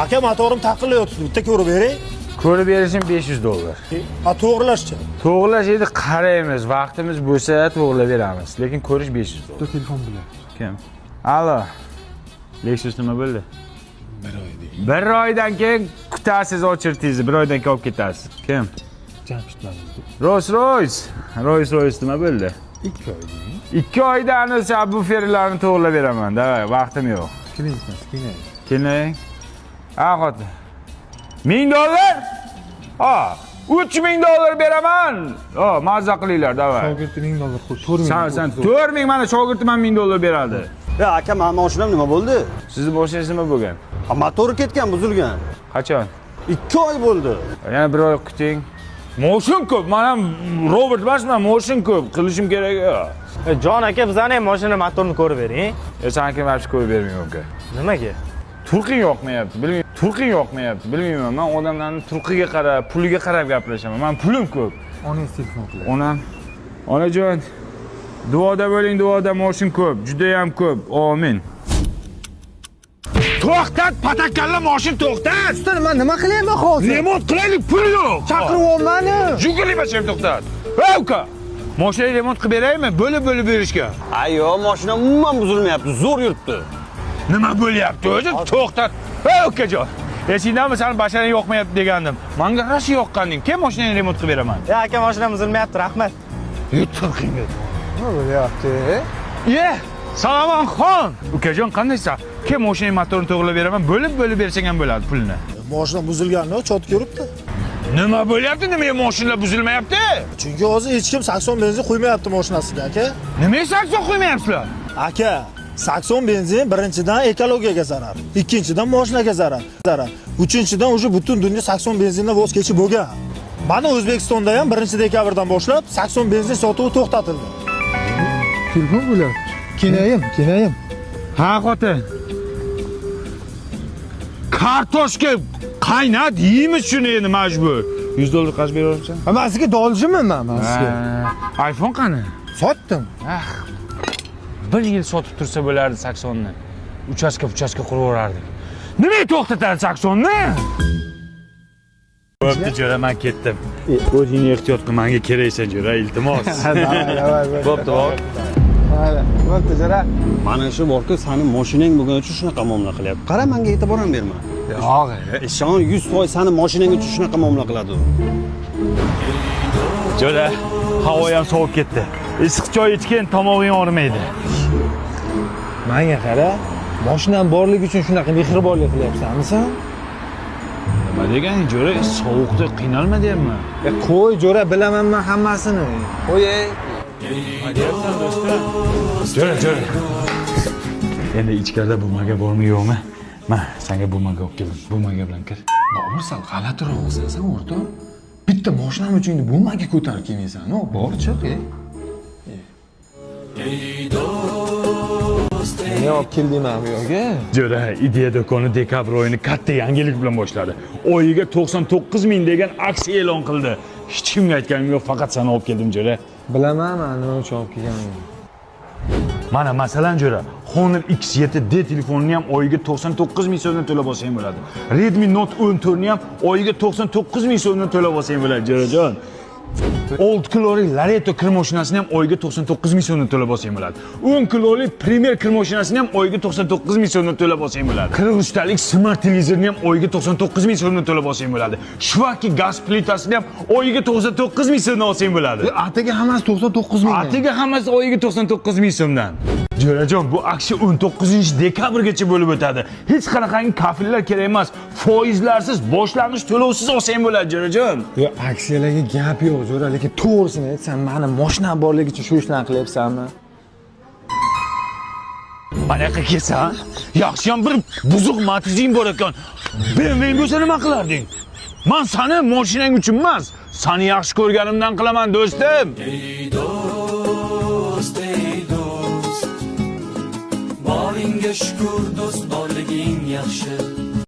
Aka motorim taqilyapti. Bitta ko'rib bering. Ko'rib berishim $500. To'g'rilashchi. To'g'rilash edi qaraymiz. Vaqtimiz bo'lsa to'g'rilab beramiz. Lekin ko'rish $500. Bitta telefon bilan. Kim? Alo. Lexus nima bo'ldi? 1 oy deydi. 1 oydan keyin kutasiz ochirtingizni, 1 oydan keyin olib ketasiz. Kim? Jamshid bilan. Rolls-Royce nima bo'ldi? 2 oy deydi. 2 oydan subwooferlarni to'g'rilab beraman. Davay, vaqtim yo'q. Keling, Keling. Xo'p. $1000? Ha, $3000 beraman. Ha, mazza qilinglar, davay. Shogirdi $1000 qo'y. 4000. Sen 4000 mana shogirdim ham $1000 beradi. Ya aka, men mashinam nima bo'ldi? Sizni mashinangiz nima bo'lgan? Motori ketgan, buzilgan. Qachon? 2 oy bo'ldi. Yana 1 oy kuting. Motion ko'p. Men ham robot emasman, motion ko'p. Qilishim kerak. Jon aka, bizani ham mashina motorini ko'rib bering. Sen kim hech ko'rib bermayman uka. Nimaga? Turqing yoqmayapti, bilmayman. Men odamlarning turqiga qarab, puliga qarab gaplashaman. Men pulim ko'p. Onangiz telefon qiladi. Onam. Onajon, duoda bo'ling, duoda motion ko'p, juda ham ko'p. Amin. To'xtat, patakalla moshin to'xtat. Usta, men nima qilayman hozir? Remont qilaylik, pul yo'q. Chaqiryapman-ku. Juguli bacham to'xtat. Ey uka. Mashina remont qilib beraymi? Bo'lib berishga. Ayyo, mashina umuman buzilmayapti, zo'r yuribdi. Nima bo'lyapti o'zi? To'xtat. Ey ukajon. Esingdami, sen basharang yoqmayapti degandim. Menga rashi yoqqanding. Kim mashinani remont qilib beraman? Ya aka, mashinam buzilmayapti, rahmat. Turqinga. Nima bo'lyapti? Salomon xon. Ukajon, qandaysan? Kim mashinaning motorini to'g'rilab beraman? Bo'lib bersang ham bo'ladi pulni. Mashina buzilganini chot ko'ribdi. Nima bo'lyapti? Nimaga mashinalar buzilmayapti? Chunki hozir hech kim sakson benzin quymayapti mashinasiga, aka. Nimaga sakson qo'ymayapsizlar? Aka, sakson benzin birinchidan ekologiyaga zarar, ikkinchidan mashinaga zarar, uchinchidan o'sha butun dunyo sakson benzindan voz kechib bo'lgan. Mana O'zbekistonda ham 1-dekabrdan boshlab sakson benzin sotuvi to'xtatildi. Telefon bo'lyapti. Kenayim. Ha, xotin. Kartoshka qaynat, yeymiz shuni endi majbur. $100 qazib beraversan? Men sizga doljiman men sizga. iPhone qani? Sotdim. 1 yil sotib tursa bo'lardi 80ni. Uchastka qurib o'rardik. Nimaga to'xtatadi 80ni? Bo'pti, jo'ra, men ketdim. O'zingni ehtiyot qil, menga keraksan, jo'ra, iltimos. Davay. Bo'pti, Mayli. Bo'pti, jo'ra. Mana shu borku, seni mashinang bo'lgani uchun shunaqa muomala qilyapti. Qara, menga e'tibor ham berma. Yo'q. Ishon 100% seni mashinang uchun shunaqa muomala qiladi u. Jo'ra, havo ham sovib ketdi. Issiq choy ichgan tomog'ing og'rimaydi. Menga qara. Mashinam borligi uchun shunaqa mehribonlik qilyapsanmi sen? Nima deganing, jo'ra, sovuqda qiynalma deyapman. Qo'y, jo'ra, bilaman men hammasini. Qo'y. Jo'ra. Endi ichkarida bo'lmaga bormi yo'qmi? Men senga bo'lmaga olib keldim. Bo'lmaga bilan kir. Bobur, sen g'alatiroq qilsan, o'rtoq. Bitta mashinam uchun bo'lmaga ko'tarib kelmaysan, bor chiq. Ne olib kelding mana bu yerga? Jo'ra, Ideya do'koni dekabr oyini katta yangilik bilan boshladi. Oyiga 99,000 degan aksiya e'lon qildi. Hech kimga aytganim yo'q, faqat seni olib keldim, Jo'ra. Bilaman, men nima uchun olib kelganimni. Mana masalan, Jo'ra, Honor X7D telefonini ham oyiga 99,000 so'mdan to'lab olsang bo'ladi. Redmi Note 14 ni ham oyiga 99,000 so'mdan to'lab olsang bo'ladi, Jo'rajon. Old Glory Lareto kir mashinasini ham oyiga 99,000 so'mdan to'lab olsang bo'ladi. 10 Glory Premier kir mashinasini ham oyiga 99,000 so'mdan to'lab olsang bo'ladi. 43 talik smart televizorni ham oyiga 99,000 so'mdan to'lab olsang bo'ladi. Shvaki gaz plitasini ham oyiga 99,000 so'mdan olsang bo'ladi. Atiga hammasi 99,000. Atiga hammasi oyiga 99,000 so'mdan. Jo'rajon, bu aksiya 19-dekabrgacha bo'lib o'tadi. Hech qanaqangi kafillar kerak emas. Foizlarsiz, boshlang'ich to'lovsiz olsang bo'ladi, Jo'rajon. Yo'q, aksiyalarga gap yo'q, Jo'ra, lekin to'g'risini aytsan, meni mashinam borligi uchun shu ishlarni qilyapsanmi? Qanaqa kelsan? Yaxshiyam bir buzuq Matizing bor ekan. BMW bo'lsa nima qilarding? Men seni mashinang uchun emas, seni yaxshi ko'rganimdan qilaman, do'stim. Ey do'st, boringga shukr, do'st borliging yaxshi.